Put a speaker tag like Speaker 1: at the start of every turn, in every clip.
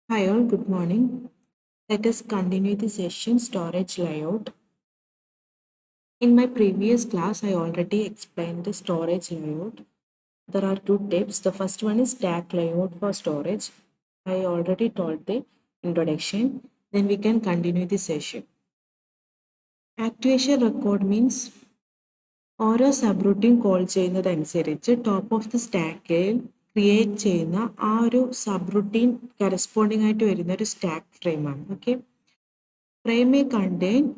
Speaker 1: Hi all, good morning. Let us continue the session storage layout. In my previous class, I already explained the storage layout. There are two tips. The first one is stack layout for storage. I already told the introduction. Then we can continue the session. Actuation record means ഓരോ subroutine call ചെയ്യുന്നതനുസരിച്ച് top of the സ്റ്റാക്കിൽ create ചെയ്യുന്ന ആ ഒരു subroutine corresponding ആയിട്ട് വരുന്ന ഒരു stack ഫ്രെയിമാണ്. Okay,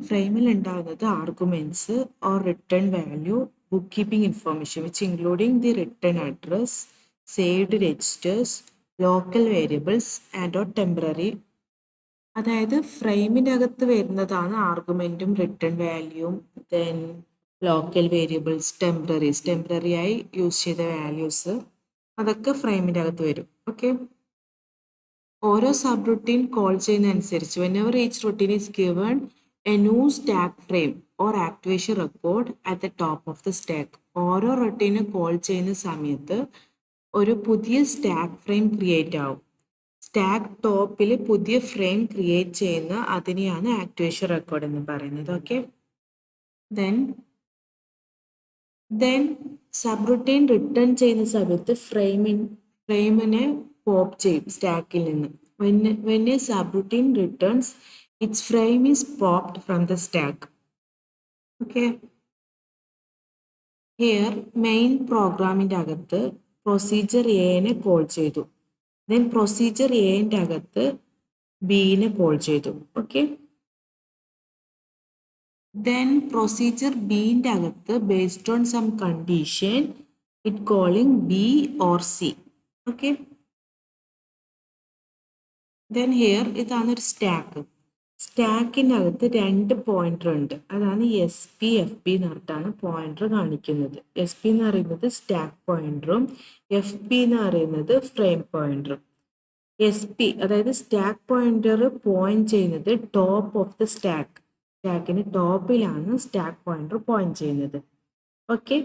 Speaker 1: ഫ്രെയിമിൽ ഉണ്ടാകുന്നത് arguments or return value, book keeping information which including the return address, saved registers, local variables and or temporary. അതായത് ഫ്രെയിമിൻ്റെ അകത്ത് വരുന്നതാണ് ആർഗ്യുമെന്റും റിട്ടേൺ വാല്യൂവും, ദെൻ ലോക്കൽ വേരിയബിൾസ്, ടെമ്പററി ആയി യൂസ് ചെയ്ത വാല്യൂസ്, അതൊക്കെ ഫ്രെയിമിൻ്റെ അകത്ത് വരും. ഓക്കെ, ഓരോ സബ് റുട്ടീൻ കോൾ ചെയ്യുന്നതനുസരിച്ച് whenever each routine is given a new stack frame or activation record at the top of the stack. ഓരോ റൊട്ടീന് കോൾ ചെയ്യുന്ന സമയത്ത് ഒരു പുതിയ സ്റ്റാക്ക് ഫ്രെയിം ക്രിയേറ്റ് ആവും. സ്റ്റാക്ക് ടോപ്പിൽ പുതിയ ഫ്രെയിം ക്രിയേറ്റ് ചെയ്യുന്ന അതിനെയാണ് ആക്ടിവേഷൻ റെക്കോർഡ് എന്ന് പറയുന്നത്. Okay, then sub routine return ചെയ്യുന്ന സമയത്ത് ഫ്രെയിമിനെ പോപ്പ് ചെയ്യും സ്റ്റാക്കിൽ നിന്ന്. when a subroutine returns, its frame is popped from the stack. Okay, here main പ്രോഗ്രാമിൻ്റെ അകത്ത് പ്രൊസീജിയർ എനെ കോൾ ചെയ്തു, ദെൻ പ്രൊസീജിയർ എന്റെ അകത്ത് ബിനെ കോൾ ചെയ്തു. ഓക്കെ, then procedure ബിന്റെ അകത്ത് based on some condition it calling B or C. Okay, then here ഇതാണ് ഒരു സ്റ്റാക്കിൻ്റെ അകത്ത് രണ്ട് പോയിന്റർ ഉണ്ട്. അതാണ് SP FP എന്ന് പറഞ്ഞിട്ടാണ് പോയിന്റർ കാണിക്കുന്നത്. SP എന്ന് പറയുന്നത് സ്റ്റാക്ക് പോയിന്ററും FP എന്ന് പറയുന്നത് ഫ്രെയിം പോയിന്ററും. SP അതായത് സ്റ്റാക്ക് പോയിന്റർ പോയിന്റ് ചെയ്യുന്നത് ടോപ്പ് ഓഫ് ദ സ്റ്റാക്കിന് ടോപ്പിലാണ് സ്റ്റാക്ക് പോയിന്റർ പോയിന്റ് ചെയ്യുന്നത്. Okay,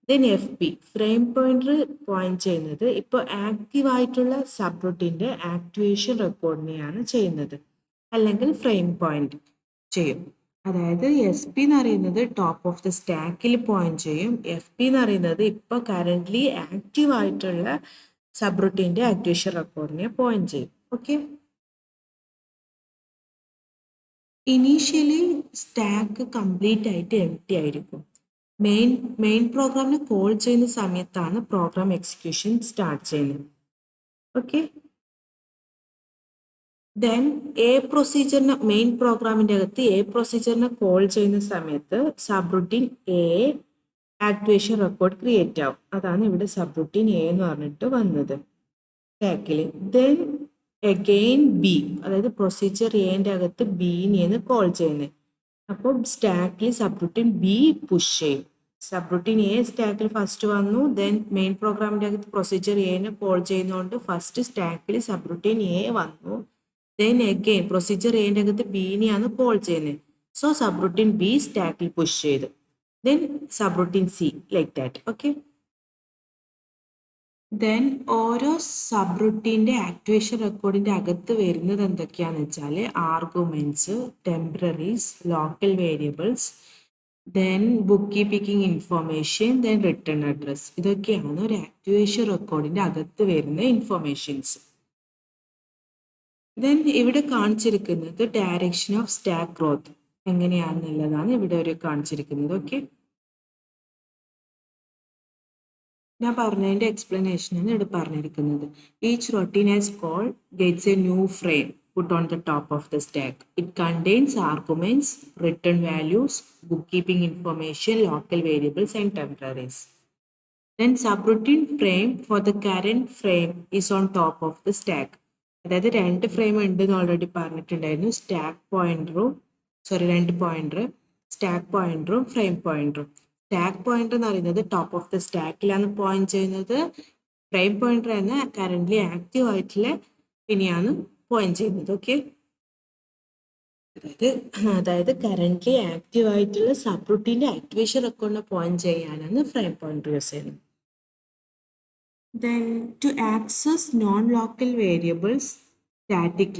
Speaker 1: then FP frame pointer point ചെയ്യുന്നത് ഇപ്പോൾ ആക്റ്റീവ് ആയിട്ടുള്ള സബ് റുട്ടീൻ്റെ ആക്ടിവേഷൻ റെക്കോർഡിനെയാണ് ചെയ്യുന്നത്, അല്ലെങ്കിൽ ഫ്രെയിം പോയിന്റ് ചെയ്യും. അതായത് SP എന്ന് പറയുന്നത് ടോപ്പ് ഓഫ് ദ സ്റ്റാക്കിൽ പോയിന്റ് ചെയ്യും, FP എന്ന് പറയുന്നത് ഇപ്പോൾ കറന്റ്ലി ആക്റ്റീവ് ആയിട്ടുള്ള സബ് റുട്ടീൻ്റെ ആക്ടിവേഷൻ റെക്കോർഡിനെ പോയിന്റ് ചെയ്യും. ഓക്കെ, ഇനീഷ്യലി സ്റ്റാക്ക് കംപ്ലീറ്റ് ആയിട്ട് എംപ്റ്റി ആയിരിക്കും. മെയിൻ പ്രോഗ്രാമിനെ കോൾ ചെയ്യുന്ന സമയത്താണ് പ്രോഗ്രാം എക്സിക്യൂഷൻ സ്റ്റാർട്ട് ചെയ്യുന്നത്. ഓക്കെ, ദെൻ മെയിൻ പ്രോഗ്രാമിൻ്റെ അകത്ത് പ്രൊസീജിയറിനെ കോൾ ചെയ്യുന്ന സമയത്ത് sub routine activation record create ആവും. അതാണ് ഇവിടെ സബ് റുട്ടീൻ എന്ന് പറഞ്ഞിട്ട് വന്നത് സ്റ്റാക്കിൽ. ദെൻ അഗെയിൻ ബി, അതായത് പ്രൊസീജിയർ എൻ്റെ അകത്ത് ബിനെയാണ് കോൾ ചെയ്യുന്നത്. അപ്പോൾ സ്റ്റാക്കിൽ സബ് റുട്ടീൻ ബി പുഷ് ചെയ്യും. സബ് റുട്ടീൻ സ്റ്റാക്കിൽ ഫസ്റ്റ് വന്നു, ദെൻ മെയിൻ പ്രോഗ്രാമിൻ്റെ അകത്ത് പ്രൊസീജിയർ എനെ കോൾ ചെയ്യുന്നതുകൊണ്ട് ഫസ്റ്റ് സ്റ്റാക്കിൽ സബ് റുട്ടീൻ വന്നു, ദെൻ അഗെയിൻ പ്രൊസീജിയർ എൻ്റെ അകത്ത് ബിനെയാണ് കോൾ ചെയ്യുന്നത്. സോ സബ് റുട്ടീൻ ബി സ്റ്റാക്കിൽ പുഷ് ചെയ്തു, then subroutine C, like that. Okay, then ഓരോ സബ് റുട്ടീൻ്റെ ആക്ടിവേഷൻ റെക്കോർഡിൻ്റെ അകത്ത് വരുന്നത് എന്തൊക്കെയാണെന്ന് വെച്ചാൽ arguments, temporaries, local variables, then book keeping information, then return address. ഇതൊക്കെയാണ് ഒരു ആക്ടിവേഷൻ റെക്കോർഡിൻ്റെ അകത്ത് വരുന്ന ഇൻഫർമേഷൻസ്. ദെൻ ഇവിടെ കാണിച്ചിരിക്കുന്നത് ഡയറക്ഷൻ ഓഫ് സ്റ്റാക്ക് ഗ്രോത്ത് എങ്ങനെയാണെന്നുള്ളതാണ് ഇവിടെ ഒരു കാണിച്ചിരിക്കുന്നത്. ഓക്കെ, ഞാൻ പറഞ്ഞതിൻ്റെ എക്സ്പ്ലനേഷനാണ് ഇവിടെ പറഞ്ഞിരിക്കുന്നത്. Each routine as call gets A new frame put on the top of the stack. It contains arguments, return values, bookkeeping information, local variables, and temporaries. Then subroutine frame for the current frame is on top of the stack. അതായത് രണ്ട് frame ഉണ്ടെന്ന് already പറഞ്ഞിട്ടുണ്ടായിരുന്നു. രണ്ട് pointer, stack പോയിന്ററും frame പോയിന്ററും. Stack pointer എന്ന് പറയുന്നത് top of the സ്റ്റാക്കിലാണ് പോയിന്റ് ചെയ്യുന്നത്. ഫ്രെയിം പോയിന്റർ തന്നെ കറന്റ്ലി ആക്റ്റീവ് ആയിട്ടുള്ള ഇനിയാണ് പോയിന്റ് ചെയ്യുന്നത്. ഓക്കെ, അതായത് കറന്റ്ലി ആക്റ്റീവ് ആയിട്ടുള്ള സബ് റുട്ടീൻ്റെ ആക്ടിവേഷൻ റെക്കോർഡിനെ പോയിന്റ് ചെയ്യാനാണ് ഫ്രെയിം പോയിന്റർ യൂസ് ചെയ്യുന്നത്. Then to access non-local variables, static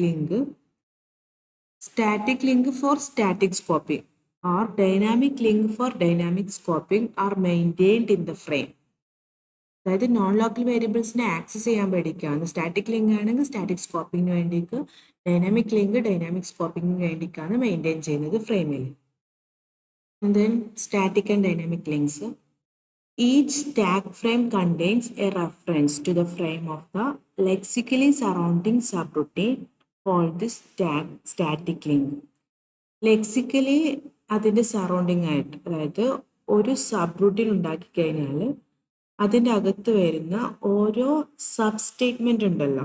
Speaker 1: link for static scoping or dynamic link for dynamic scoping are maintained in the frame. അതായത് നോൺ ലോക്കൽ വേരിയബിൾസിനെ ആക്സസ് ചെയ്യാൻ വേണ്ടിയിട്ടാണ്. Static link ആണെങ്കിൽ static സ്കോപ്പിങ്ങിന് വേണ്ടിയിട്ട്, dynamic link dynamic സ്കോപ്പിങ്ങിന് വേണ്ടിയിട്ടാണ് maintain ചെയ്യുന്നത് ഫ്രെയിമിൽ. And then static and dynamic links. Each stack frame contains a reference to the frame of the lexically surrounding subroutine called the static link. ലെക്സിക്കലി അതിൻ്റെ surrounding ആയിട്ട്, അതായത് ഒരു sub routine ഉണ്ടാക്കി കഴിഞ്ഞാൽ അതിൻ്റെ അകത്ത് വരുന്ന ഓരോ സബ് സ്റ്റേറ്റ്മെൻ്റ് ഉണ്ടല്ലോ,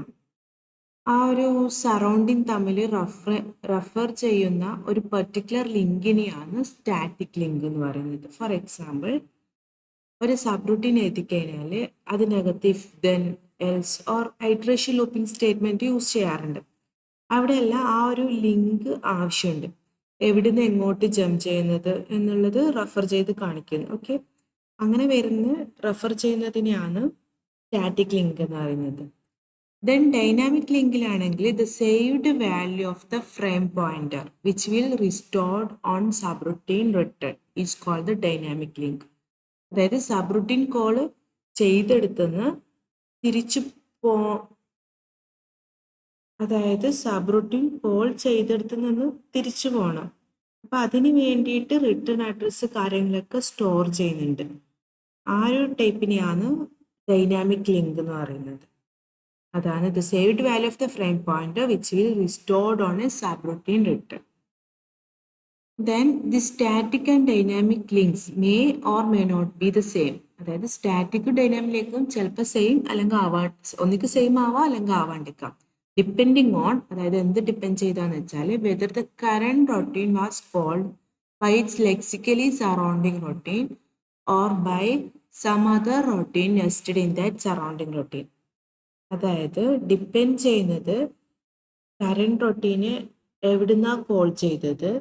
Speaker 1: ആ ഒരു സറൗണ്ടിങ് തമ്മിൽ റെഫർ ചെയ്യുന്ന ഒരു പെർട്ടിക്കുലർ ലിങ്കിനെയാണ് സ്റ്റാറ്റിക് ലിങ്ക് എന്ന് പറയുന്നത്. ഫോർ എക്സാമ്പിൾ, ഒരു സബ് റൂട്ടീൻ എഴുതിക്കഴിഞ്ഞാൽ അതിനകത്ത് if then else or iteration looping statement use ചെയ്യാറുണ്ട്. അവിടെയെല്ലാം ആ ഒരു ലിങ്ക് ആവശ്യമുണ്ട്, എവിടുന്ന് എങ്ങോട്ട് ജമ്പ് ചെയ്യുന്നത് എന്നുള്ളത് റെഫർ ചെയ്ത് കാണിക്കുന്നു. ഓക്കെ, അങ്ങനെ വരുന്ന റെഫർ ചെയ്യുന്നതിനെയാണ് സ്റ്റാറ്റിക് ലിങ്ക് എന്ന് പറയുന്നത്. ദെൻ ഡൈനാമിക് ലിങ്കിലാണെങ്കിൽ the saved value of the frame pointer which will restored on subroutine return is called the dynamic link. അതായത് സബ്റൂട്ടീൻ കോള് ചെയ്തെടുത്തുനിന്ന് തിരിച്ചു അതായത് സബ്റൂട്ടീൻ കോൾ ചെയ്തെടുത്ത് നിന്ന് തിരിച്ചു പോകണം. അപ്പം അതിന് വേണ്ടിയിട്ട് റിട്ടേൺ അഡ്രസ്സ് കാര്യങ്ങളൊക്കെ സ്റ്റോർ ചെയ്യുന്നുണ്ട്. ആ ഒരു ടൈപ്പിനെയാണ് ഡൈനാമിക് ലിങ്ക് എന്ന് പറയുന്നത്. അതാണ് the saved value of the frame pointer which will restored on a subroutine return. Then the static and dynamic links may or may not be the same. അതായത് സ്റ്റാറ്റിക്കും dynamic ലിങ്കും ചിലപ്പോൾ സെയിം അല്ലെങ്കിൽ ഒന്നിക്ക് same ആവാം അല്ലെങ്കിൽ ആവാണ്ടിരിക്കാം. ഡിപ്പെൻഡിങ് ഓൺ, അതായത് എന്ത് depend ചെയ്താന്ന് വെച്ചാൽ whether the current routine was called by its lexically surrounding routine or by some other routine nested in that surrounding routine. അതായത് ഡിപ്പെൻഡ് ചെയ്യുന്നത് കറണ്ട് റൊട്ടീന് എവിടുന്നാ കോൾ ചെയ്തത്,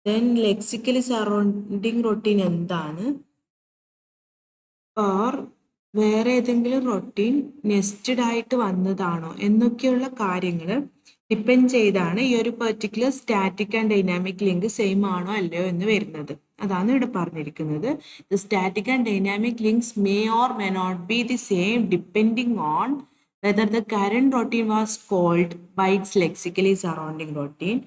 Speaker 1: ദെൻ ലെക്സിക്കലി സറൗണ്ടിങ് റൊട്ടീൻ എന്താണ്, ഓർ വേറെ ഏതെങ്കിലും റൊട്ടീൻ നെസ്റ്റഡ് ആയിട്ട് വന്നതാണോ എന്നൊക്കെയുള്ള കാര്യങ്ങൾ ഡിപ്പെൻഡ് ചെയ്താണ് ഈ ഒരു particular static and dynamic link same ആണോ അല്ലയോ എന്ന് വരുന്നത്. അതാണ് ഇവിടെ പറഞ്ഞിരിക്കുന്നത്. The static and dynamic links may or may not be the same depending on whether the current routine was called by its lexically surrounding routine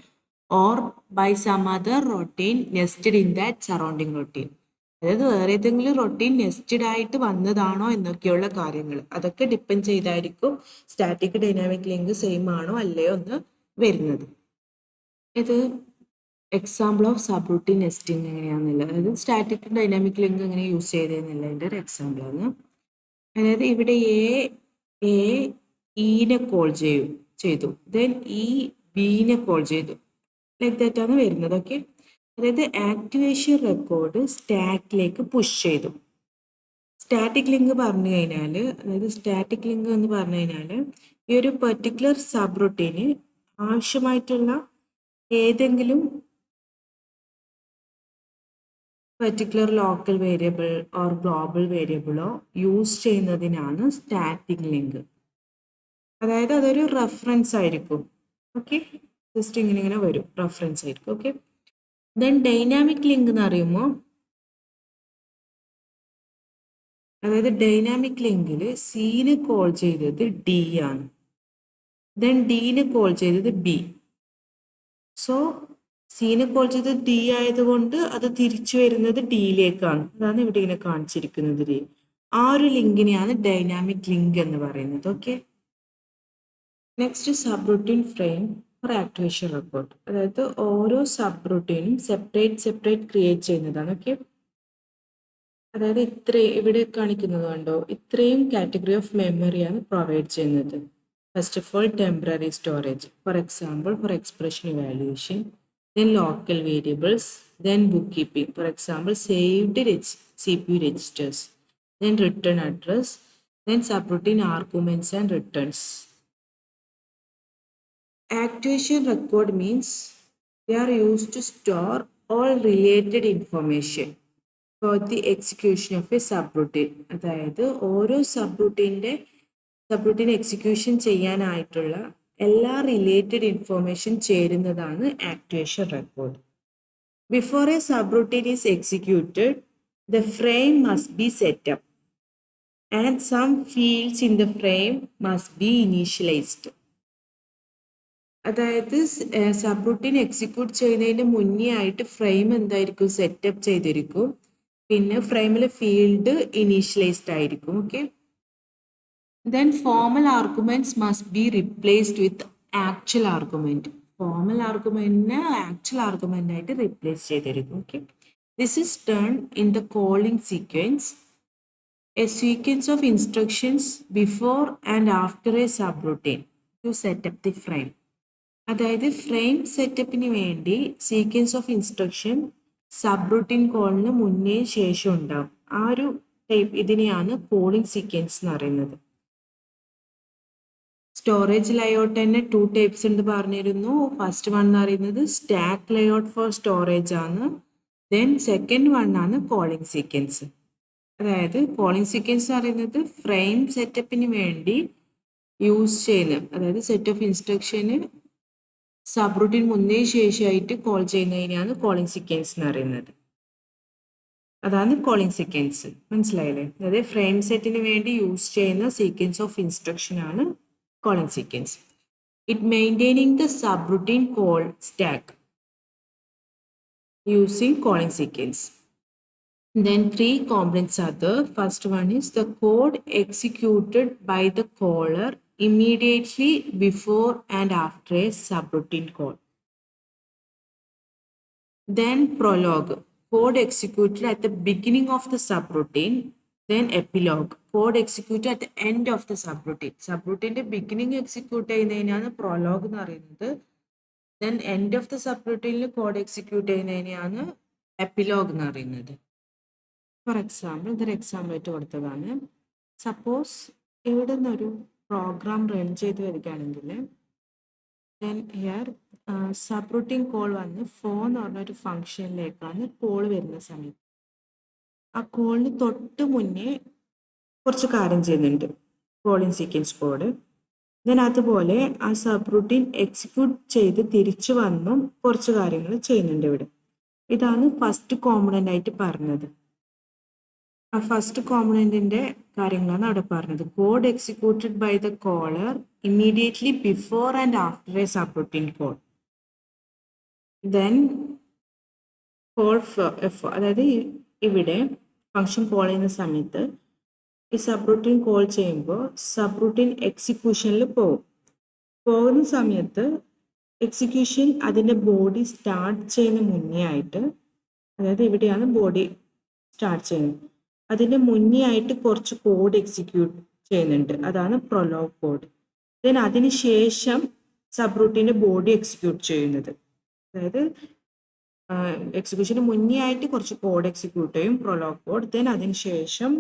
Speaker 1: or by some other routine nested in that surrounding routine. അതായത് വേറെ ഏതെങ്കിലും routine nested ആയിട്ട് വന്നതാണോ എന്നൊക്കെയുള്ള കാര്യങ്ങൾ അതൊക്കെ depend ചെയ്തായിരിക്കും static dynamic link same ആണോ അല്ലയോ എന്ന് വരുന്നത്. ഇത് example of subroutine nesting എങ്ങനെയാണെന്നില്ല, അതായത് സ്റ്റാറ്റിക് ഡൈനാമിക് ലിങ്ക് എങ്ങനെ യൂസ് ചെയ്തതെന്നില്ല അതിൻ്റെ ഒരു എക്സാമ്പിൾ ആണ്. അതായത് ഇവിടെ എ ഇനെ കോൾ ചെയ്തു, ദെൻ ഇ ബിനെ കോൾ ചെയ്തു, ലൈക്ക് ദാറ്റാണ് വരുന്നത്. ഓക്കെ, അതായത് ആക്ടിവേഷൻ റെക്കോർഡ് സ്റ്റാക്കിലേക്ക് പുഷ് ചെയ്തു. സ്റ്റാറ്റിക് ലിങ്ക് പറഞ്ഞു കഴിഞ്ഞാൽ, അതായത് സ്റ്റാറ്റിക് ലിങ്ക് എന്ന് പറഞ്ഞു കഴിഞ്ഞാൽ ഈ ഒരു പെർട്ടിക്കുലർ സബ് റൂട്ടീന് ആവശ്യമായിട്ടുള്ള ഏതെങ്കിലും particular local variable or global വേരിയബിളോ യൂസ് ചെയ്യുന്നതിനാണ് സ്റ്റാറ്റിക് ലിങ്ക്. അതായത് അതൊരു റെഫറൻസ് ആയിരിക്കും. ഓക്കെ, ജസ്റ്റ് ഇങ്ങനെ വരും, റെഫറൻസ് ആയിരിക്കും. ഓക്കെ, ദെൻ ഡൈനാമിക് ലിങ്ക് എന്ന് പറയുമ്പോൾ, അതായത് ഡൈനാമിക് ലിങ്കിൽ സിന് കോൾ ചെയ്തത് ഡി ആണ്, ദെൻ ഡിന് കോൾ ചെയ്തത് ബി. സോ സിന് കോൾ ചെയ്തത് ഡി ആയതുകൊണ്ട് അത് തിരിച്ചു വരുന്നത് ഡിയിലേക്കാണ്. അതാണ് ഇവിടെ ഇങ്ങനെ കാണിച്ചിരിക്കുന്നത്. ആ ഒരു ലിങ്കിനെയാണ് ഡൈനാമിക് ലിങ്ക് എന്ന് പറയുന്നത്. Okay, next subroutine frame for activation record. അതായത് ഓരോ സബ് റൂട്ടീനും സെപ്പറേറ്റ് ക്രിയേറ്റ് ചെയ്യുന്നതാണ്. ഓക്കെ, അതായത് ഇവിടെ കാണിക്കുന്നത് കണ്ടോ, ഇത്രയും കാറ്റഗറി ഓഫ് മെമ്മറിയാണ് പ്രൊവൈഡ് ചെയ്യുന്നത്. First of all temporary storage, for example for expression evaluation, then local variables, then book keeping, for example saved CPU registers, then return address, then subroutine arguments and returns. Activation record means they are used to store all related information for the execution of a subroutine. അതായത് ഓരോ subroutine execution ചെയ്യാനായിട്ടുള്ള എല്ലാ related information ചേരുന്നതാണ് actuation record. Before a subroutine is executed, the frame must be set up and some fields in the frame must be initialized. അതായത് subroutine execute ചെയ്യുന്നതിന് മുന്നേ ആയിട്ട് frame എന്തായിരിക്കും സെറ്റപ്പ് ചെയ്തിരിക്കും, പിന്നെ ഫ്രെയിമിലെ ഫീൽഡ് ഇനീഷ്യലൈസ്ഡ് ആയിരിക്കും. Okay, then formal arguments must be replaced with actual argument. Formal ആർഗ്യുമെന്റിനെ ആക്ച്വൽ ആർഗ്യുമെന്റ് ആയിട്ട് റിപ്ലേസ് ചെയ്തിരിക്കും. Okay, this is done in the calling sequence, A sequence of instructions before and after a subroutine to set up the frame. അതായത് frame സെറ്റപ്പിന് വേണ്ടി sequence of instruction subroutine കോളിന് മുന്നേ ശേഷം ഉണ്ടാവും. ആ ഒരു ടൈപ്പ് ഇതിനെയാണ് കോളിംഗ് സീക്വൻസ് എന്ന് പറയുന്നത്. സ്റ്റോറേജ് ലേഔട്ട് തന്നെ 2 ടൈപ്സ് ഉണ്ട് പറഞ്ഞിരുന്നു. ഫസ്റ്റ് വൺ എന്ന് പറയുന്നത് സ്റ്റാക്ക് ലേഔട്ട് ഫോർ സ്റ്റോറേജ് ആണ്. ദെൻ സെക്കൻഡ് വൺ ആണ് കോളിംഗ് സീക്വൻസ്. അതായത് കോളിംഗ് സീക്വൻസ് എന്ന് പറയുന്നത് ഫ്രെയിം സെറ്റപ്പിന് വേണ്ടി യൂസ് ചെയ്യുന്ന, അതായത് സെറ്റ് ഓഫ് ഇൻസ്ട്രക്ഷന് സബ്റൂട്ടീൻ മുന്നേ ശേഷമായിട്ട് കോൾ ചെയ്യുന്നതിനെയാണ് കോളിംഗ് സീക്വൻസ് എന്ന് പറയുന്നത്. അതാണ് കോളിംഗ് സീക്വൻസ്. മനസ്സിലായില്ലേ? അതായത് ഫ്രെയിം സെറ്റിന് വേണ്ടി യൂസ് ചെയ്യുന്ന സീക്വൻസ് ഓഫ് ഇൻസ്ട്രക്ഷൻ ആണ് calling sequence. It maintaining the subroutine call stack using calling sequence. Then 3 components are there. First one is the code executed by the caller immediately before and after a subroutine call. Then prologue, code executed at the beginning of the subroutine. Then epilogue, code executed at the end of the subroutine. Subroutine beginning execute ചെയ്യുന്നതിനാണ് prologue എന്ന് പറയുന്നത്. Then end of the subroutine code execute ചെയ്യുന്നതിനെയാണ് epilogue എന്ന് പറയുന്നത്. For example, ഇതൊരു example ആയിട്ട് കൊടുത്തതാണ്. Suppose ഇവിടെ നിന്നൊരു പ്രോഗ്രാം റൺ ചെയ്ത് വരികയാണെങ്കിൽ ദെൻ ഹിയർ സബ്റൂട്ടീൻ കോൾ വന്ന് ഫോൺ എന്ന് പറഞ്ഞൊരു ഫംഗ്ഷനിലേക്കാണ് കോൾ വരുന്ന സമയത്ത് ആ കോളിന് തൊട്ട് മുന്നേ കുറച്ച് കാര്യം ചെയ്യുന്നുണ്ട് കോളിംഗ് സീക്വൻസ് കോഡ്. ദെൻ അതുപോലെ ആ സബ്റൂട്ടീൻ എക്സിക്യൂട്ട് ചെയ്ത് തിരിച്ചു വന്നും കുറച്ച് കാര്യങ്ങൾ ചെയ്യുന്നുണ്ട് ഇവിടെ. ഇതാണ് ഫസ്റ്റ് കോമ്പണന്റ് ആയിട്ട് പറഞ്ഞത്. ആ ഫസ്റ്റ് കോമ്പണന്റിന്റെ കാര്യങ്ങളാണ് അവിടെ പറഞ്ഞത്. Code executed by the caller immediately before and after a subroutine call. Then call അതായത് ഇവിടെ ഫംഗ്ഷൻ കോൾ ചെയ്യുന്ന സമയത്ത് ഈ സബ്റൂട്ടീൻ കോൾ ചെയ്യുമ്പോൾ സബ്റൂട്ടീൻ എക്സിക്യൂഷനിൽ പോകുന്ന സമയത്ത് എക്സിക്യൂഷൻ അതിൻ്റെ ബോഡി സ്റ്റാർട്ട് ചെയ്യുന്ന മുന്നേ ആയിട്ട്, അതായത് ഇവിടെയാണ് ബോഡി സ്റ്റാർട്ട് ചെയ്യുന്നത്, അതിൻ്റെ മുന്നേ ആയിട്ട് കുറച്ച് കോഡ് എക്സിക്യൂട്ട് ചെയ്യുന്നുണ്ട്. അതാണ് പ്രൊലോഗ് കോഡ്. ദെൻ അതിന് ശേഷം സബ്റൂട്ടീൻ്റെ ബോഡി എക്സിക്യൂട്ട് ചെയ്യുന്നത്, അതായത് എക്സിക്യൂഷന് മുന്നേ ആയിട്ട് കുറച്ച് കോഡ് എക്സിക്യൂട്ട് ചെയ്യും പ്രൊലോഗ് കോഡ്. ദെൻ അതിന് ശേഷം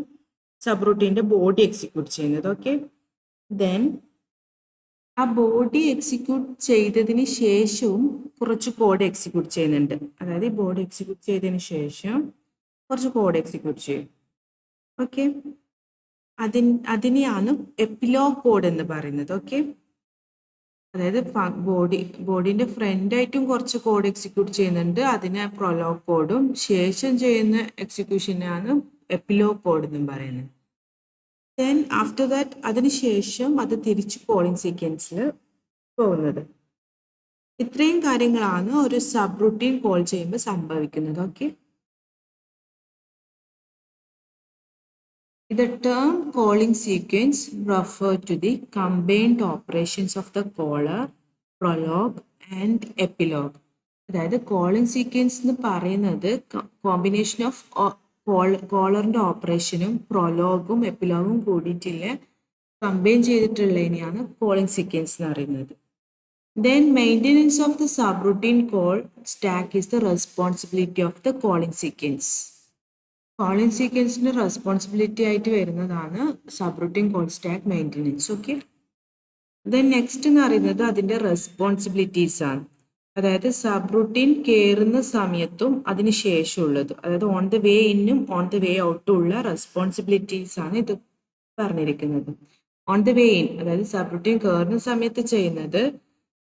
Speaker 1: സബ്റൂട്ടീൻ്റെ ബോഡി എക്സിക്യൂട്ട് ചെയ്യുന്നത്. ഓക്കെ, ദെൻ ആ ബോഡി എക്സിക്യൂട്ട് ചെയ്തതിന് ശേഷവും കുറച്ച് കോഡ് എക്സിക്യൂട്ട് ചെയ്യുന്നുണ്ട്. അതായത് ഈ ബോഡി എക്സിക്യൂട്ട് ചെയ്തതിന് ശേഷം കുറച്ച് കോഡ് എക്സിക്യൂട്ട് ചെയ്യും. ഓക്കെ, അതിനെയാണ് എപ്പിലോഗ് കോഡ് എന്ന് പറയുന്നത്. ഓക്കെ, അതായത് ബോഡിന്റെ ഫ്രണ്ടായിട്ടും കുറച്ച് കോഡ് എക്സിക്യൂട്ട് ചെയ്യുന്നുണ്ട്, അതിനെ പ്രൊലോഗ് കോഡും, ശേഷം ചെയ്യുന്ന എക്സിക്യൂഷനാണ് എപ്പിലോഗ് കോഡ് എന്നും പറയുന്നത്. ദെൻ ആഫ്റ്റർ ദാറ്റ് അതിനുശേഷം അത് തിരിച്ച് കോളിംഗ് സീക്വൻസിൽ പോകുന്നത്. ഇത്രയും കാര്യങ്ങളാണ് ഒരു സബ്റൂട്ടീൻ കോൾ ചെയ്യുമ്പോൾ സംഭവിക്കുന്നത്. Okay, the term calling sequence refers to the combined operations of the caller, prologue and epilogue. അതായത് കോളിംഗ് സീക്വൻസ് എന്ന് പറയുന്നത് കോമ്പിനേഷൻ ഓഫ് കോളറിൻ്റെ ഓപ്പറേഷനും പ്രൊലോഗും എപ്പിലോഗും കൂടിയിട്ടുള്ള കമ്പൈൻ ചെയ്തിട്ടുള്ളതിനെയാണ് കോളിംഗ് സീക്വൻസ് എന്ന് പറയുന്നത്. Then maintenance of the subroutine call stack is the responsibility of the calling sequence. Calling സീക്വൻസിന്റെ responsibility ആയിട്ട് വരുന്നതാണ് subroutine call stack maintenance. Okay, then next എന്ന് പറയുന്നത് അതിൻ്റെ റെസ്പോൺസിബിലിറ്റീസ് ആണ്. അതായത് സബ്റൂട്ടീൻ കയറുന്ന സമയത്തും അതിന് ശേഷമുള്ളത്, അതായത് ഓൺ ദ വേ ഇന്നും ഓൺ ദ വേ ഔട്ടും ഉള്ള റെസ്പോൺസിബിലിറ്റീസ് ആണ് ഇത് പറഞ്ഞിരിക്കുന്നത്. ഓൺ ദ വേ ഇൻ, അതായത് സബ് റൂട്ടീൻ കയറുന്ന സമയത്ത് ചെയ്യുന്നത്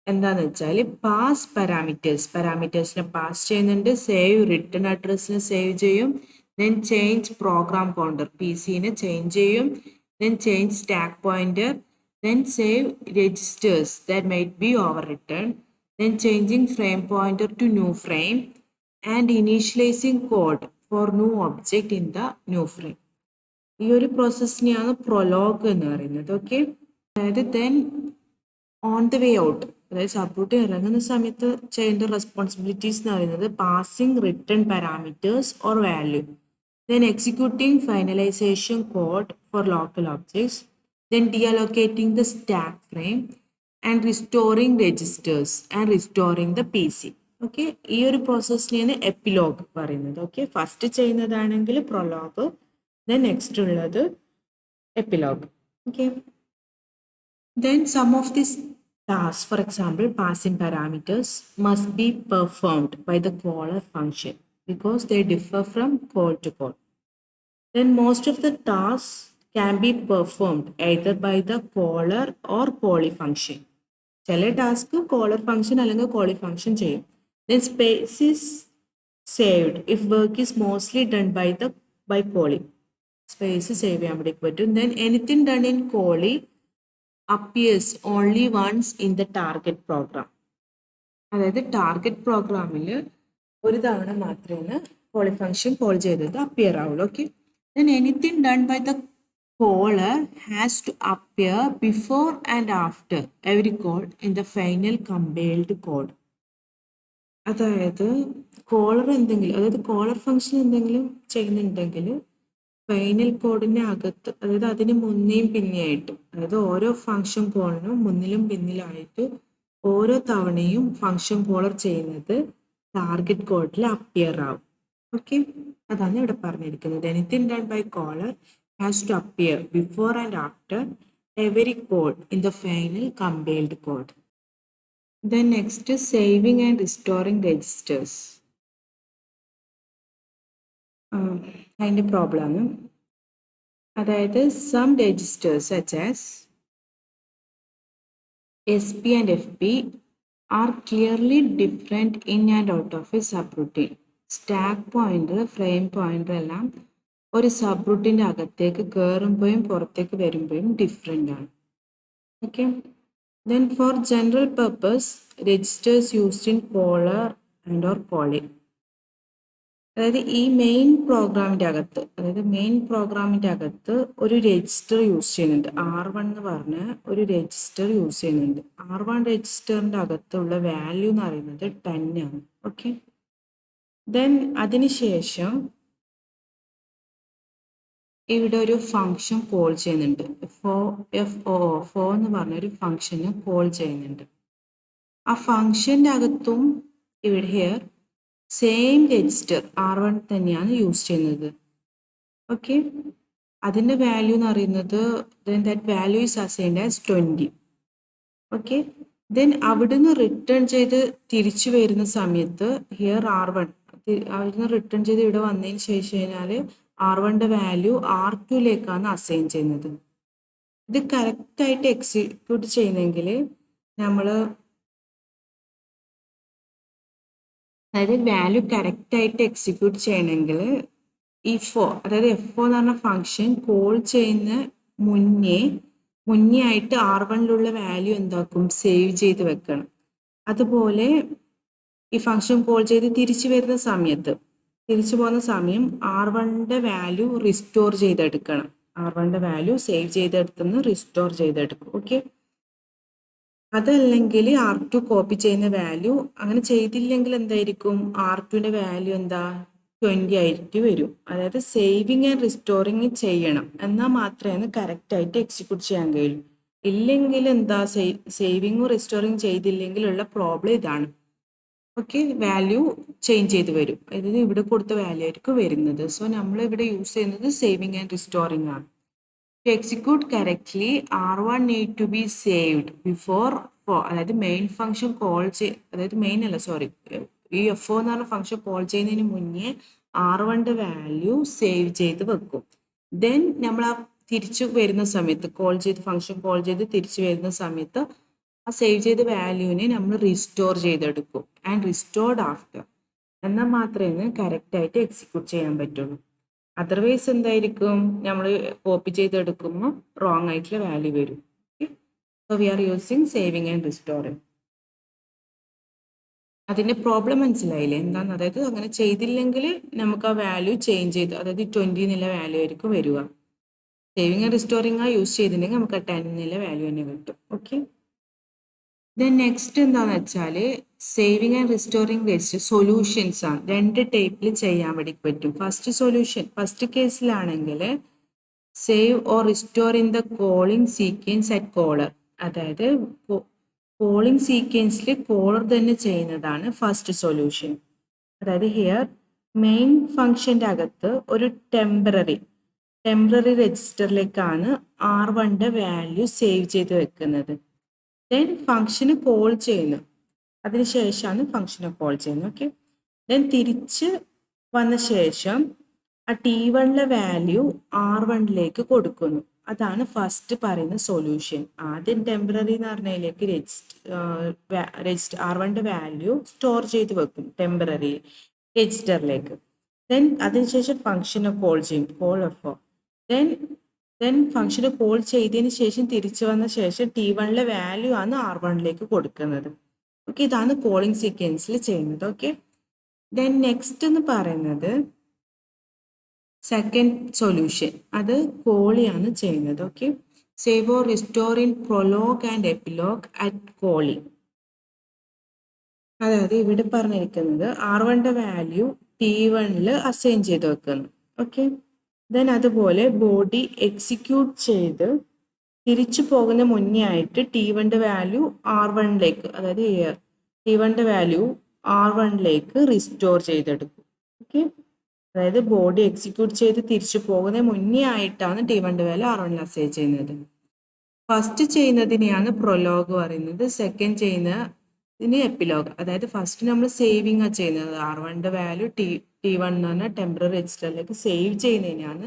Speaker 1: എന്താന്ന് വെച്ചാൽ പാസ് പാരാമീറ്റേഴ്സിനെ പാസ് ചെയ്യുന്നുണ്ട്, സേവ് റിട്ടേൺ അഡ്രസ്സിനെ സേവ് ചെയ്യും, ദെൻ ചേഞ്ച് പ്രോഗ്രാം കൗണ്ടർ PCനെ ചേഞ്ച് ചെയ്യും, then change stack pointer, then save registers that might be over return, then changing frame pointer to new frame and initializing code for new object in the new frame. ഈ ഒരു പ്രോസസ്സിനെയാണ് prologue എന്ന് പറയുന്നത്. Okay, അതായത് then on the way out, അതായത് subroutine ഇറങ്ങുന്ന സമയത്ത് ചെയ്യേണ്ട റെസ്പോൺസിബിലിറ്റീസ് എന്ന് പറയുന്നത് passing return parameters or value, then executing finalization code for local objects, then deallocating the stack frame and restoring registers and restoring the PC. Okay, ഈ ഒരു പ്രോസസ്സിനെയാണ് epilogue പറയുന്നത്. ഓക്കെ, ഫസ്റ്റ് ചെയ്യുന്നതാണെങ്കിൽ പ്രൊലോഗ്, ദെൻ നെക്സ്റ്റ് ഉള്ളത് epilogue. Okay, then some of these tasks, for example, passing parameters, must be performed by the caller function because they differ from call to call. Then most of the tasks can be performed either by the caller or callee function. ചില task collar function അല്ലെങ്കിൽ callee function ചെയ്യും. Then space is saved if work is mostly done by calling. Space save ചെയ്യാൻ വേണ്ടി പറ്റും. Then anything done in callee appears only once in the target program. അതായത് target പ്രോഗ്രാമിൽ ഒരു തവണ മാത്രമേ കോളി ഫംഗ്ഷൻ കോൾ ചെയ്തത് അപ്പിയർ ആവുള്ളൂ. Okay, then anything done by the caller has to appear before and after every call in the final compiled code. അതായത് collar എന്തെങ്കിലും, അതായത് കോളർ ഫംഗ്ഷൻ എന്തെങ്കിലും ചെയ്യുന്നുണ്ടെങ്കിൽ ഫൈനൽ കോഡിന്റെ അകത്ത്, അതായത് അതിന് മുന്നേയും പിന്നെയായിട്ട്, അതായത് ഓരോ ഫംഗ്ഷൻ കോളിനും മുന്നിലും പിന്നിലായിട്ട് ഓരോ തവണയും ഫംഗ്ഷൻ കോളർ ചെയ്യുന്നത് ടാർഗറ്റ് കോഡിൽ അപ്പിയർ ആവും. ഓക്കെ, അതാണ് ഇവിടെ പറഞ്ഞിരിക്കുന്നത്. Anything done by caller has to appear before and after every code in the final compiled code. Then next saving and restoring registers. അതിൻ്റെ പ്രോബ്ലമാണ്. അതായത് some registers such as SP and FP are clearly different in and out of a subroutine. Stack pointer, frame pointer എല്ലാം ഒരു sub റൂട്ടിൻ്റെ അകത്തേക്ക് കയറുമ്പോഴും പുറത്തേക്ക് വരുമ്പോഴും different ആണ്. Okay, then for general purpose registers used in caller and or calling. അതായത് ഈ main പ്രോഗ്രാമിൻ്റെ അകത്ത് ഒരു രജിസ്റ്റർ യൂസ് ചെയ്യുന്നുണ്ട്. R1 എന്ന് പറഞ്ഞ ഒരു രജിസ്റ്റർ യൂസ് ചെയ്യുന്നുണ്ട്. R1 രജിസ്റ്ററിൻ്റെ അകത്തുള്ള വാല്യൂ എന്ന് പറയുന്നത് 10 ആണ്. ഓക്കെ, ദെൻ അതിനുശേഷം ഇവിടെ ഒരു ഫംഗ്ഷൻ കോൾ ചെയ്യുന്നുണ്ട്. FO എന്ന് പറഞ്ഞൊരു ഫംഗ്ഷന് കോൾ ചെയ്യുന്നുണ്ട്. ആ ഫംഗ്ഷൻ്റെ അകത്തും ഇവിടെ ഹിയർ സെയിം രജിസ്റ്റർ R1 തന്നെയാണ് യൂസ് ചെയ്യുന്നത്. ഓക്കെ, അതിൻ്റെ വാല്യൂ എന്ന് പറയുന്നത് then that value is assigned as 20. Okay, then അവിടുന്ന് റിട്ടേൺ ചെയ്ത് തിരിച്ചു വരുന്ന സമയത്ത് ഹിയർ R1 അവിടുന്ന് റിട്ടേൺ ചെയ്ത് ഇവിടെ വന്നതിന് ശേഷം കഴിഞ്ഞാൽ R1ൻ്റെ വാല്യൂ R2യിലേക്കാണ് അസൈൻ ചെയ്യുന്നത്. ഇത് കറക്റ്റായിട്ട് എക്സിക്യൂട്ട് ചെയ്യുന്നെങ്കിൽ നമ്മൾ, അതായത് വാല്യൂ കറക്റ്റായിട്ട് എക്സിക്യൂട്ട് ചെയ്യണമെങ്കിൽ ഈ അതായത് FO എന്ന് പറഞ്ഞ ഫംഗ്ഷൻ കോൾ ചെയ്യുന്ന മുന്നേ ആയിട്ട് R1ലുള്ള വാല്യൂ എന്താക്കും, സേവ് ചെയ്ത് വെക്കണം. അതുപോലെ ഈ ഫംഗ്ഷൻ കോൾ ചെയ്ത് തിരിച്ചു പോകുന്ന സമയം R1ൻ്റെ വാല്യൂ റിസ്റ്റോർ ചെയ്തെടുക്കണം. R1ൻ്റെ വാല്യൂ സേവ് ചെയ്തെടുത്തുനിന്ന് റിസ്റ്റോർ ചെയ്തെടുക്കും. ഓക്കെ, അതല്ലെങ്കിൽ R2 കോപ്പി ചെയ്യുന്ന വാല്യൂ, അങ്ങനെ ചെയ്തില്ലെങ്കിൽ എന്തായിരിക്കും, R2ൻ്റെ വാല്യൂ എന്താ 20 ആയിട്ട് വരും. അതായത് സേവിങ് ആൻഡ് റിസ്റ്റോറിങ് ചെയ്യണം, എന്നാൽ മാത്രമേ കറക്റ്റായിട്ട് എക്സിക്യൂട്ട് ചെയ്യാൻ കഴിയുള്ളൂ. ഇല്ലെങ്കിൽ എന്താ, സേവിങ്ങും റിസ്റ്റോറിങ് ചെയ്തില്ലെങ്കിലുള്ള പ്രോബ്ലം ഇതാണ്. ഓക്കെ, വാല്യൂ ചേഞ്ച് ചെയ്ത് വരും. അതായത് ഇവിടെ കൊടുത്ത വാല്യൂ ആയിരിക്കും വരുന്നത്. സോ നമ്മൾ ഇവിടെ യൂസ് ചെയ്യുന്നത് സേവിങ് ആൻഡ് റിസ്റ്റോറിങ് ആണ്. To execute correctly, R1 need to be saved before അതായത് മെയിൻ ഫംഗ്ഷൻ കോൾ അതായത് മെയിൻ അല്ല സോറി ഈ FO എന്ന് പറഞ്ഞ ഫംഗ്ഷൻ കോൾ ചെയ്യുന്നതിന് മുന്നേ R1ൻ്റെ വാല്യൂ സേവ് ചെയ്ത് വെക്കും. ദെൻ നമ്മൾ ആ തിരിച്ചു വരുന്ന സമയത്ത് ഫംഗ്ഷൻ കോൾ ചെയ്ത് തിരിച്ചു വരുന്ന സമയത്ത് ആ സേവ് ചെയ്ത വാല്യൂവിനെ നമ്മൾ റിസ്റ്റോർ ചെയ്തെടുക്കും. ആൻഡ് റിസ്റ്റോർഡ് ആഫ്റ്റർ എന്നാൽ മാത്രമേ കറക്റ്റായിട്ട് എക്സിക്യൂട്ട് ചെയ്യാൻ പറ്റുള്ളൂ. അതർവൈസ് എന്തായിരിക്കും, നമ്മൾ കോപ്പി ചെയ്തെടുക്കുമ്പോൾ റോങ് ആയിട്ടുള്ള വാല്യൂ വരും. So we are using saving and restoring. അതിന്റെ പ്രോബ്ലം മനസ്സിലായില്ലേ എന്താന്ന്? അതായത് അങ്ങനെ ചെയ്തില്ലെങ്കിൽ നമുക്ക് ആ വാല്യൂ ചേഞ്ച് ചെയ്ത്, അതായത് 20 എന്നുള്ള വാല്യൂ ആയിരിക്കും വരിക. സേവിങ് ആൻഡ് റിസ്റ്റോറിങ് ആ യൂസ് ചെയ്തിട്ടുണ്ടെങ്കിൽ നമുക്ക് 10 എന്നുള്ള വാല്യൂ തന്നെ കിട്ടും. ഓക്കെ, ദെൻ നെക്സ്റ്റ് എന്താണെന്ന് വെച്ചാൽ സേവിങ് ആൻഡ് റിസ്റ്റോറിങ് വെച്ച് സൊല്യൂഷൻസ് ആണ്. രണ്ട് ടൈപ്പിൽ ചെയ്യാൻ വേണ്ടി പറ്റും. ഫസ്റ്റ് കേസിലാണെങ്കിൽ save or restore in the calling sequence at caller, അതായത് കോളിംഗ് സീക്വൻസിൽ കോളർ തന്നെ ചെയ്യുന്നതാണ് ഫസ്റ്റ് സൊല്യൂഷൻ. അതായത് ഹിയർ മെയിൻ ഫംഗ്ഷൻ്റെ അകത്ത് ഒരു ടെമ്പററി രജിസ്റ്ററിലേക്കാണ് R1 വാല്യൂ സേവ് ചെയ്ത് വെക്കുന്നത്. ദെൻ ഫംഗ്ഷന് കോൾ ചെയ്യുന്നു, അതിനുശേഷമാണ് ഫംഗ്ഷനെ കോൾ ചെയ്യുന്നത്. ഓക്കെ, ദെൻ തിരിച്ച് വന്ന ശേഷം ആ T1 വാല്യൂ R1 കൊടുക്കുന്നു. അതാണ് ഫസ്റ്റ് പറയുന്ന സൊല്യൂഷൻ. ആദ്യം ടെമ്പററി എന്ന് പറഞ്ഞതിലേക്ക് R1 വാല്യൂ സ്റ്റോർ ചെയ്ത് വെക്കും ടെമ്പററി രജിസ്റ്ററിലേക്ക്. ദെൻ അതിനുശേഷം ഫംഗ്ഷനെ കോൾ ചെയ്യും, കോൾ എഫ്. ദെൻ ഫംഗ്ഷനെ കോൾ ചെയ്തതിന് ശേഷം തിരിച്ചു വന്ന ശേഷം T1 വാല്യൂ ആണ് R1 കൊടുക്കുന്നത്. ഓക്കെ, ഇതാണ് കോളിംഗ് സീക്വൻസിൽ ചെയ്യുന്നത്. ഓക്കെ, ദെൻ നെക്സ്റ്റ് എന്ന് പറയുന്നത് സെക്കൻഡ് സൊല്യൂഷൻ, അത് കോളിയാണ് ചെയ്യുന്നത്. Okay, save or restore in prologue and epilogue at calling. അതായത് ഇവിടെ പറഞ്ഞിരിക്കുന്നത് R1 വാല്യൂ T1 അസൈൻ ചെയ്ത് വെക്കുന്നു. ഓക്കെ, ദെൻ അതുപോലെ ബോഡി എക്സിക്യൂട്ട് ചെയ്ത് തിരിച്ചു പോകുന്ന മുന്നേ ആയിട്ട് T1 വാല്യൂ R1, അതായത് T1 വാല്യൂ R1 റിസ്റ്റോർ ചെയ്തെടുക്കും. ഓക്കെ, അതായത് ബോഡി എക്സിക്യൂട്ട് ചെയ്ത് തിരിച്ചു പോകുന്ന മുന്നേ ആയിട്ടാണ് T1 വാല്യൂ R1 അസൈൻ ചെയ്യുന്നത്. ഫസ്റ്റ് ചെയ്യുന്നതിനെയാണ് പ്രൊലോഗ് പറയുന്നത്, സെക്കൻഡ് ചെയ്യുന്നതിന് എപ്പിലോഗ്. അതായത് ഫസ്റ്റ് നമ്മൾ സേവിങ് ചെയ്യുന്നത്, R1 വാല്യൂ T1 എന്ന് പറഞ്ഞാൽ ടെമ്പററി രജിസ്റ്ററിലേക്ക് സേവ് ചെയ്യുന്നതിനാണ്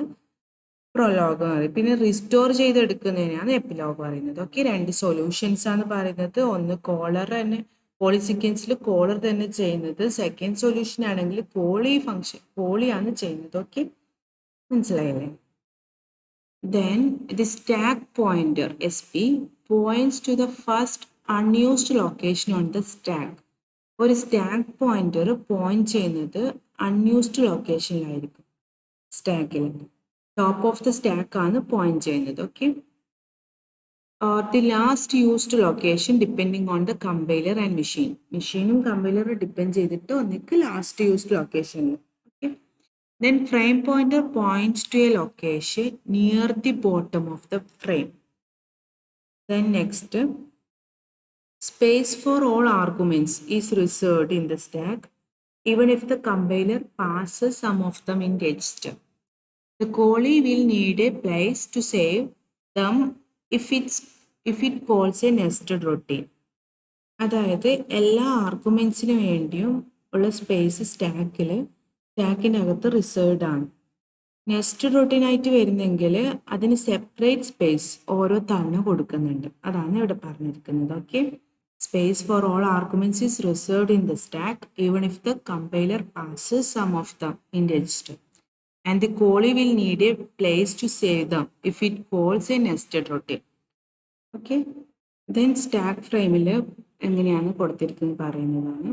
Speaker 1: പ്രൊലോഗ് പറയുന്നത്. പിന്നെ റിസ്റ്റോർ ചെയ്തെടുക്കുന്നതിനാണ് എപ്പിലോഗ് പറയുന്നത്. ഓക്കെ, രണ്ട് സൊല്യൂഷൻസ് ആണ് പറയുന്നത്. ഒന്ന് കോളി സീക്വൻസിൽ കോളർ തന്നെ ചെയ്യുന്നത്, സെക്കൻഡ് സൊല്യൂഷൻ ആണെങ്കിൽ കോളിയാണ് ചെയ്യുന്നത്. ഓക്കെ, മനസ്സിലായില്ലേ? Then the stack pointer SP points to the first unused location on the stack. ഒരു സ്റ്റാക്ക് പോയിന്റർ പോയിന്റ് ചെയ്യുന്നത് അൺയൂസ്ഡ് ലൊക്കേഷനിലായിരിക്കും. സ്റ്റാക്കിൽ ടോപ്പ് ഓഫ് ദ സ്റ്റാക്ക് ആണ് പോയിന്റ് ചെയ്യുന്നത്. Okay, the last used location depending on the compiler and മെഷീനും കമ്പൈലറും depend ചെയ്തിട്ട് ഒന്നിക്ക് last used location. Okay, then frame pointer points to a location near the bottom of the frame. Then next, space for all arguments is reserved in the stack even if the compiler passes some of them in register. The callee will need a place to save them if it calls a nested routine. അതായത് എല്ലാ ആർഗ്യുമെന്റ്സിന് വേണ്ടിയും ഉള്ള space സ്റ്റാക്കിൻ്റെ അകത്ത് reserved ആണ്. Next റൂട്ടീനായിട്ട് വരുന്നെങ്കിൽ അതിന് separate space ഓരോ തവണ കൊടുക്കുന്നുണ്ട്. അതാണ് ഇവിടെ പറഞ്ഞിരിക്കുന്നത്. Okay, space for all arguments is reserved in the stack even if the compiler passes some of them in register and the callee will need a place to save them if it calls a nested routine. Okay, then stack ഫ്രെയിമിൽ എങ്ങനെയാണ് കൊടുത്തിരിക്കുന്നത് പറയുന്നതാണ്.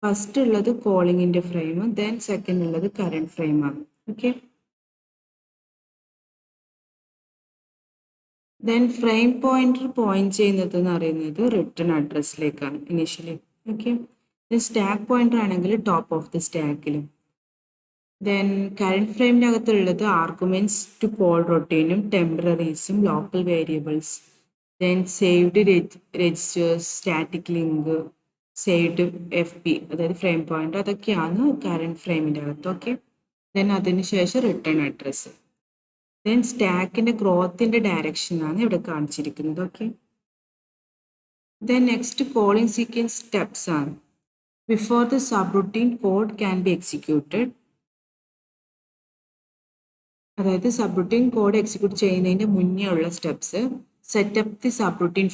Speaker 1: First ഉള്ളത് കോളിങ്ങിന്റെ frame, then second ഉള്ളത് current ഫ്രെയിമാണ്. Okay, then frame pointer point ചെയ്യുന്നത് എന്ന് പറയുന്നത് റിട്ടേൺ അഡ്രസ്സിലേക്കാണ് ഇനീഷ്യലി. ഓക്കെ, സ്റ്റാക്ക് പോയിന്റർ ആണെങ്കിൽ ടോപ്പ് ഓഫ് ദി സ്റ്റാക്കിലും. ദെൻ കറണ്ട് ഫ്രെയിമിൻ്റെ അകത്തുള്ളത് ആർഗ്യുമെന്റ്സ് ടു കോൾ റൊട്ടീനും ടെമ്പററീസും local variables, then saved registers, static link, saved FP അതായത് ഫ്രെയിം പോയിന്റ്, അതൊക്കെയാണ് കറണ്ട് ഫ്രെയിമിൻ്റെ അകത്ത്. ഓക്കെ, ദെൻ അതിനുശേഷം റിട്ടേൺ അഡ്രസ്സ്, ദെൻ സ്റ്റാക്കിൻ്റെ ഗ്രോത്തിൻ്റെ ഡയറക്ഷനാണ് ഇവിടെ കാണിച്ചിരിക്കുന്നത്. Okay, then next calling sequence steps ആണ്. Before the subroutine code can be executed, അതായത് സബ്റുട്ടീൻ കോഡ് എക്സിക്യൂട്ട് ചെയ്യുന്നതിന് മുന്നേ ഉള്ള steps setup the subroutine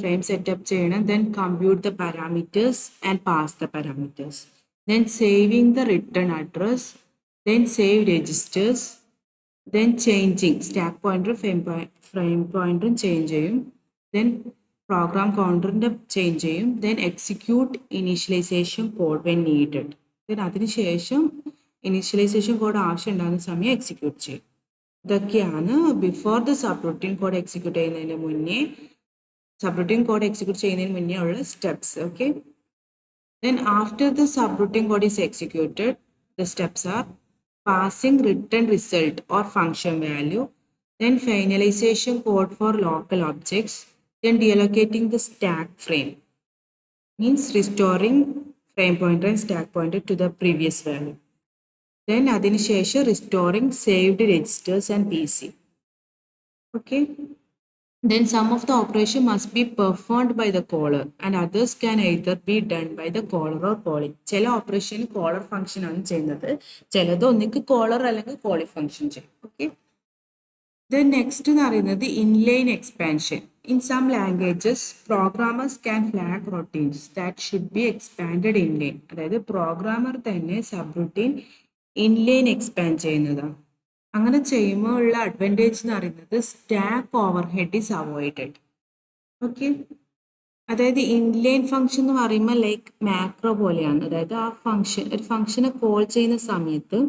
Speaker 1: frame setup ചെയ്യണം, then compute the parameters and pass the parameters, then saving the return address, then save registers, then changing stack പോയിന്ററും frame പോയിന്ററും change ചെയ്യും, then program കൗണ്ടറിൻ്റെ change ചെയ്യും, then execute initialization code when needed, then അതിനുശേഷം initialization code ആവശ്യം ഉണ്ടാകുന്ന സമയം execute ചെയ്യും. ഇതൊക്കെയാണ് before the subroutine code execute ചെയ്യുന്നതിന് മുന്നേ ഉള്ള steps. Okay, then after the subroutine code is executed, the steps are passing return result or function value, then finalization code for local objects, then deallocating the stack frame, means restoring frame pointer and stack pointer to the previous value, then adinishesha restoring saved registers and PC. Okay, then some of the operation must be performed by the caller and others can either be done by the caller or calling. ചില operation caller function ആണ് ചെയ്യുന്നത്, ചിലത് ഒന്നിക്ക് caller അല്ലെങ്കിൽ callee function ചെയ്യും. Okay, then next എന്ന് പറയുന്നത് inline expansion. In some languages programmers can flag routines that should be expanded inline. അതായത് പ്രോഗ്രാമർ തന്നെ സബ് റൂട്ടീൻ ഇൻലൈൻ എക്സ്പാൻഡ് ചെയ്യുന്നതാണ്. അങ്ങനെ ചെയ്യുമ്പോൾ ഉള്ള അഡ്വാൻറ്റേജ് എന്ന് പറയുന്നത് stack overhead is avoided. Okay, അതായത് ഇൻലൈൻ ഫംഗ്ഷൻ എന്ന് പറയുമ്പോൾ ലൈക്ക് മാക്രോ പോലെയാണ്. അതായത് ആ ഫംഗ്ഷൻ ഒരു ഫംഗ്ഷനെ കോൾ ചെയ്യുന്ന സമയത്ത്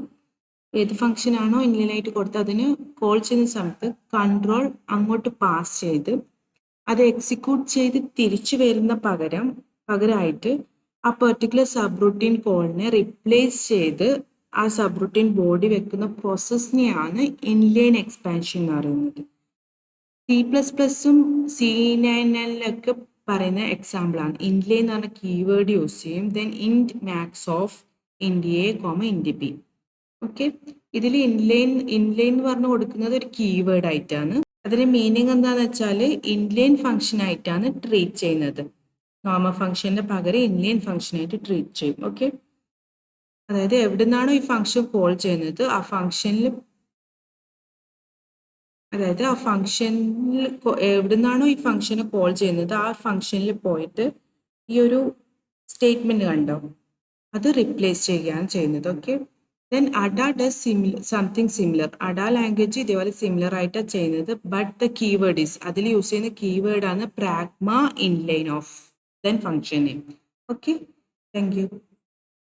Speaker 1: ഏത് ഫംഗ്ഷനാണോ ഇൻലൈനായിട്ട് കൊടുത്ത് അതിന് കോൾ ചെയ്യുന്ന സമയത്ത് കൺട്രോൾ അങ്ങോട്ട് പാസ് ചെയ്ത് അത് എക്സിക്യൂട്ട് ചെയ്ത് തിരിച്ചു വരുന്ന പകരമായിട്ട് ആ പെർട്ടിക്കുലർ സബ് റൂട്ടീൻ കോളിനെ റിപ്ലേസ് ചെയ്ത് ആ സബ് റൂട്ടീൻ ബോഡി വെക്കുന്ന പ്രോസസ്സിനെയാണ് ഇൻലൈൻ എക്സ്പാൻഷൻ എന്ന് പറയുന്നത്. C++ഉം C9++ഒക്കെ പറയുന്ന എക്സാമ്പിളാണ്. ഇൻലൈൻ എന്ന് പറഞ്ഞ കീവേഡ് യൂസ് ചെയ്യും, then int max of int a comma int b. Okay, ഇതിൽ ഇൻലൈൻ എന്ന് പറഞ്ഞു കൊടുക്കുന്നത് ഒരു കീവേഡ് ആയിട്ടാണ്. അതിന്റെ മീനിങ് എന്താണെന്ന് വെച്ചാൽ ഇൻലൈൻ ഫംഗ്ഷൻ ആയിട്ടാണ് ട്രീറ്റ് ചെയ്യുന്നത്. നോർമൽ ഫംഗ്ഷന്റെ പകരം ഇൻലൈൻ ഫംഗ്ഷൻ ആയിട്ട് ട്രീറ്റ് ചെയ്യും. ഓക്കെ, അതായത് എവിടുന്നാണോ ഈ ഫംഗ്ഷൻ കോൾ ചെയ്യുന്നത് ആ ഫംഗ്ഷനിൽ എവിടുന്നാണോ ഈ ഫംഗ്ഷനെ കോൾ ചെയ്യുന്നത് ആ ഫംഗ്ഷനിൽ പോയിട്ട് ഈ ഒരു സ്റ്റേറ്റ്മെന്റ് കണ്ടോ അത് റിപ്ലേസ് ചെയ്യുകയാണ് ചെയ്യുന്നത്. Okay, then Ada does something similar. Ada language ഇതേപോലെ സിമിലർ ആയിട്ടാണ് ചെയ്യുന്നത്, ബട്ട് ദ കീവേഡ് ഈസ് അതിൽ യൂസ് ചെയ്യുന്ന കീവേഡ് ആണ് pragma inline of then function name. Okay, thank U.